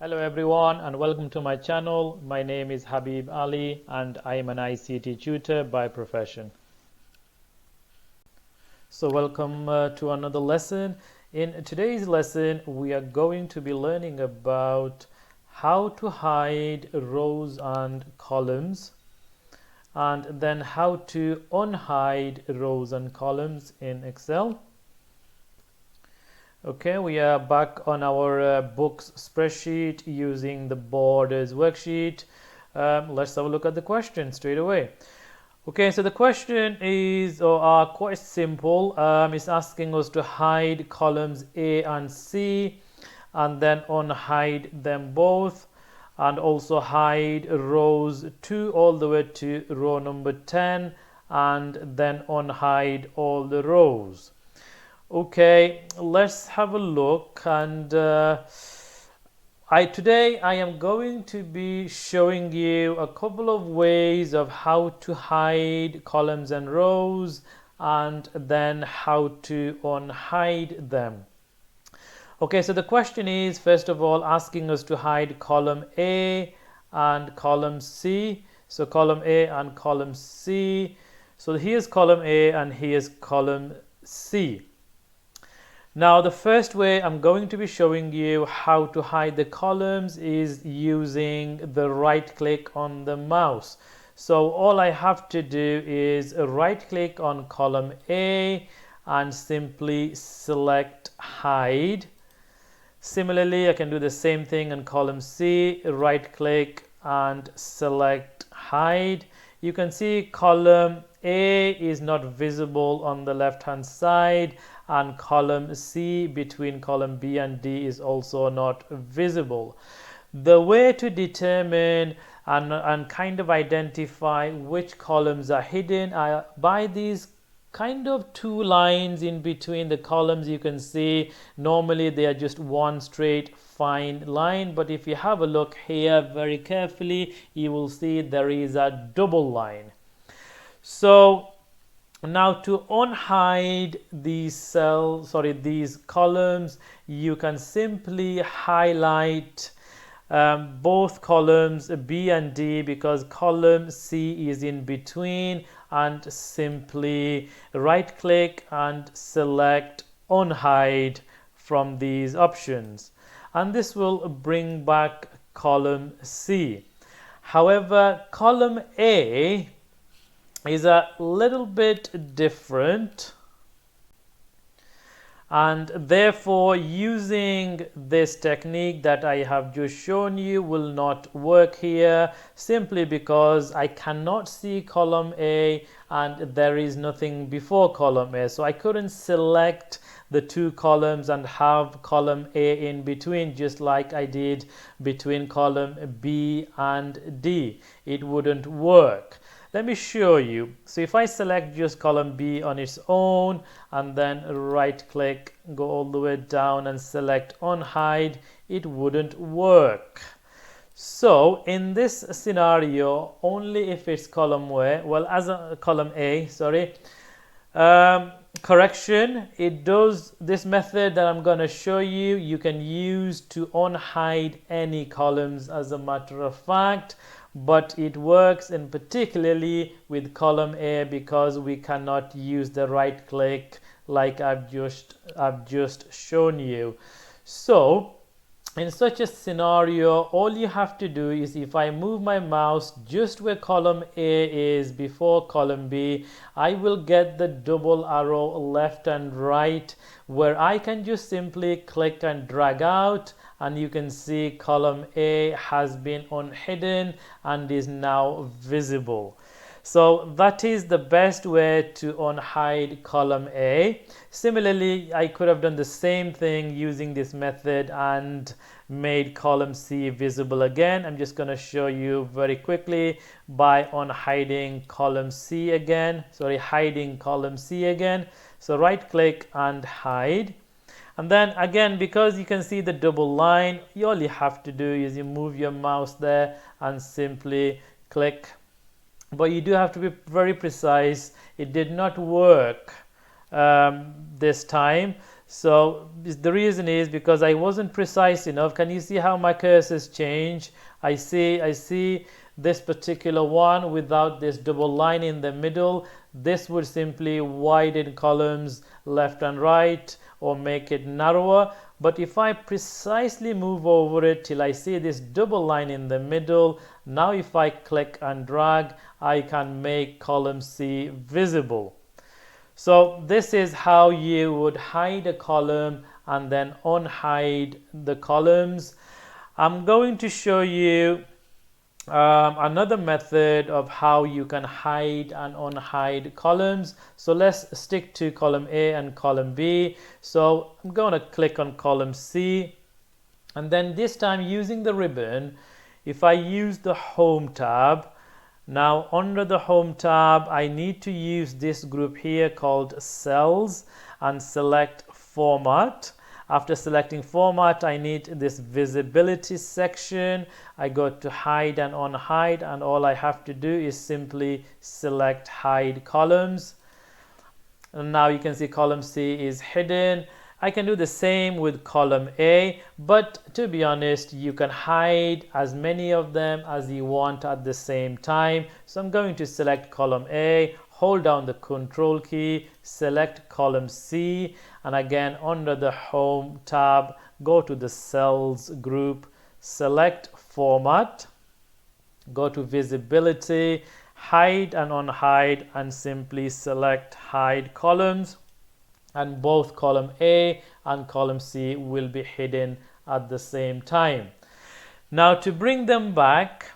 Hello everyone and welcome to my channel. My name is Habib Ali and I am an ICT tutor by profession. So welcome to another lesson. In today's lesson we are going to be learning about how to hide rows and columns and then how to unhide rows and columns in Excel. Okay, we are back on our books spreadsheet using the borders worksheet. Let's have a look at the question straight away. Okay, so the question is quite simple. It's asking us to hide columns A and C and then unhide them both, and also hide rows 2 all the way to row number 10 and then unhide all the rows. Okay, let's have a look, and today I am going to be showing you a couple of ways of how to hide columns and rows and then how to unhide them. Okay, so the question is first of all asking us to hide column A and column C. So column A and column C. So here's column A and here's column C. Now the first way I'm going to be showing you how to hide the columns is using the right click on the mouse. So all I have to do is right click on column A and simply select hide. Similarly, I can do the same thing on column C, right click and select hide. You can see column A is not visible on the left hand side, and column C between column B and D is also not visible. The way to determine and kind of identify which columns are hidden are by these kind of two lines in between the columns. You can see normally they are just one straight fine line, but if you have a look here very carefully, you will see there is a double line. So now to unhide these these columns, you can simply highlight both columns B and D, because column C is in between, and simply right click and select unhide from these options, and this will bring back column C. However, column A is a little bit different, and therefore using this technique that I have just shown you will not work here, simply because I cannot see column A and there is nothing before column A, so I couldn't select the two columns and have column A in between just like I did between column B and D. It wouldn't work. Let me show you. So if I select just column B on its own and then right click, go all the way down and select unhide, it wouldn't work. So in this scenario, only if it's column column A, sorry, correction, it does this method that I'm going to show you, you can use to unhide any columns as a matter of fact, but it works in particularly with column A because we cannot use the right click like I've just shown you. So in such a scenario, all you have to do is, if I move my mouse just where column A is before column B, I will get the double arrow left and right where I can just simply click and drag out, and you can see column A has been unhidden and is now visible. So that is the best way to unhide column A. Similarly, I could have done the same thing using this method and made column C visible again. I'm just going to show you very quickly by unhiding column C again, hiding column C again. So right click and hide. And then again, because you can see the double line, all you have to do is you move your mouse there and simply click. But you do have to be very precise. It did not work this time. So the reason is because I wasn't precise enough. Can you see how my cursors change? I see this particular one without this double line in the middle. This would simply widen columns left and right or make it narrower. But if I precisely move over it till I see this double line in the middle, now if I click and drag, I can make column C visible. So this is how you would hide a column and then unhide the columns. I'm going to show you another method of how you can hide and unhide columns. So let's stick to column A and column B. So I'm going to click on column C, and then this time using the ribbon, if I use the home tab, now under the home tab I need to use this group here called cells and select format. After selecting format, I need this visibility section. I go to hide and unhide, and all I have to do is simply select hide columns. And now you can see column C is hidden. I can do the same with column A, but to be honest, you can hide as many of them as you want at the same time. So I'm going to select column A, hold down the control key, select column C, and again under the home tab, go to the cells group, select format, go to visibility, hide and unhide, and simply select hide columns, and both column A and column C will be hidden at the same time. Now to bring them back,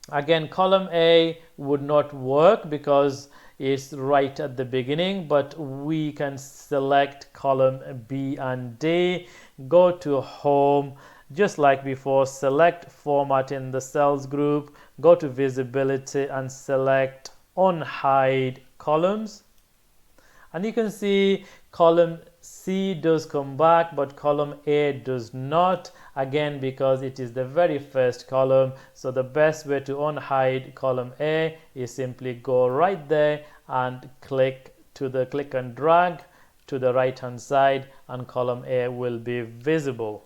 again column A would not work because it's right at the beginning, but we can select column B and D, go to home, just like before, select format in the cells group, go to visibility and select unhide columns, and you can see column C does come back, but column A does not, again because it is the very first column. So the best way to unhide column A is simply go right there and click and drag to the right hand side, and column A will be visible.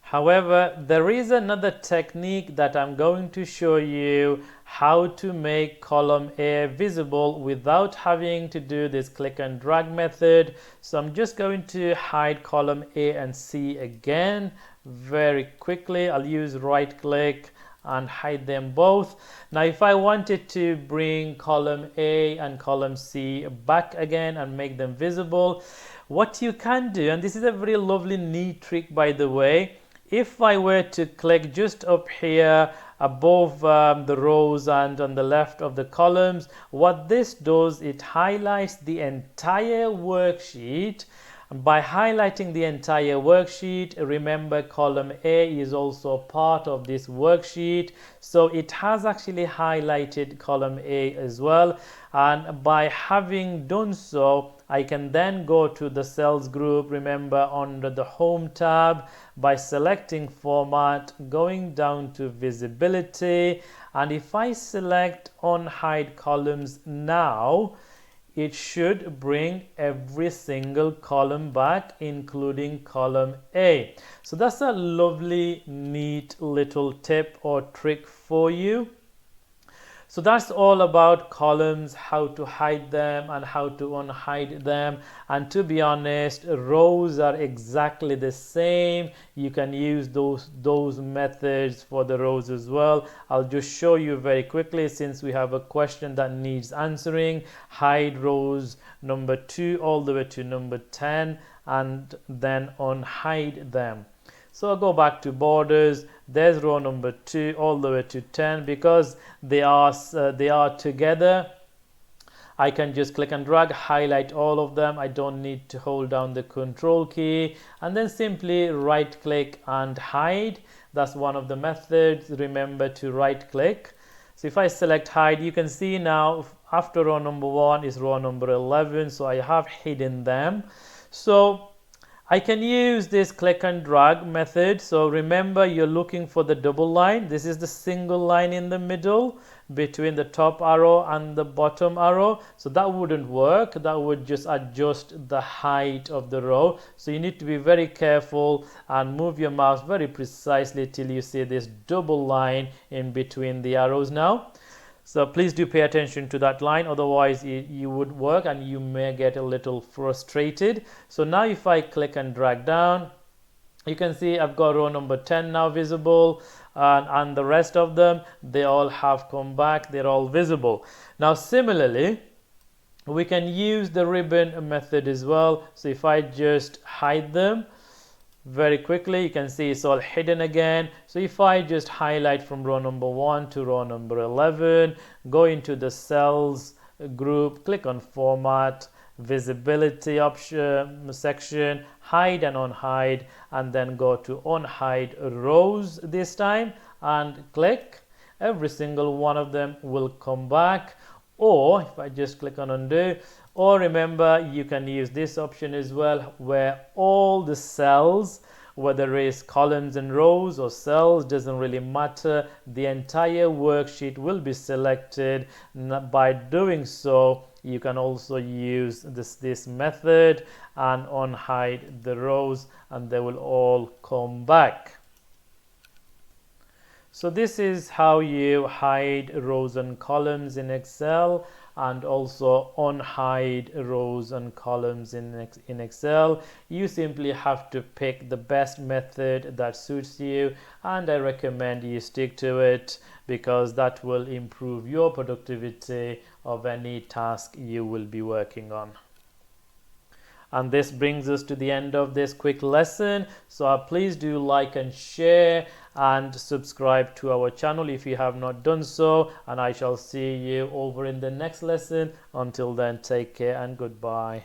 However, there is another technique that I'm going to show you how to make column A visible without having to do this click and drag method. So I'm just going to hide column A and C again very quickly. I'll use right click and hide them both. Now if I wanted to bring column A and column C back again and make them visible, what you can do, and this is a very lovely neat trick by the way, if I were to click just up here above the rows and on the left of the columns, what this does, it highlights the entire worksheet. By highlighting the entire worksheet, remember column A is also part of this worksheet, so it has actually highlighted column A as well. And by having done so, I can then go to the cells group, remember under the home tab, by selecting format, going down to visibility, and if I select unhide columns now, it should bring every single column back, including column A. So that's a lovely, neat little tip or trick for you. So that's all about columns, how to hide them and how to unhide them. And to be honest, rows are exactly the same. You can use those methods for the rows as well. I'll just show you very quickly since we have a question that needs answering. Hide rows number 2 all the way to number 10 and then unhide them. So I'll go back to borders. There's row number 2 all the way to 10. Because they are together, I can just click and drag, highlight all of them. I don't need to hold down the control key, and then simply right click and hide. That's one of the methods. Remember to right click. So if I select hide, you can see now after row number 1 is row number 11, so I have hidden them. So I can use this click and drag method. So remember, you're looking for the double line. This is the single line in the middle between the top arrow and the bottom arrow. So that wouldn't work. That would just adjust the height of the row. So you need to be very careful and move your mouse very precisely till you see this double line in between the arrows now. So please do pay attention to that line, otherwise you would work and you may get a little frustrated. So now if I click and drag down, you can see I've got row number 10 now visible, and the rest of them, they all have come back, they're all visible. Now similarly, we can use the ribbon method as well. So if I just hide them very quickly, you can see it's all hidden again. So if I just highlight from row number 1 to row number 11, go into the cells group, click on format, visibility option section, hide and unhide, and then go to unhide rows this time and click. Every single one of them will come back. Or if I just click on undo, or remember, you can use this option as well, where all the cells, whether it's columns and rows or cells, doesn't really matter, the entire worksheet will be selected. By doing so, you can also use this method and unhide the rows, and they will all come back. So this is how you hide rows and columns in Excel, and also unhide rows and columns in Excel. You simply have to pick the best method that suits you, and I recommend you stick to it because that will improve your productivity of any task you will be working on. And this brings us to the end of this quick lesson. So please do like and share and subscribe to our channel if you have not done so, and I shall see you over in the next lesson. Until then, take care and goodbye.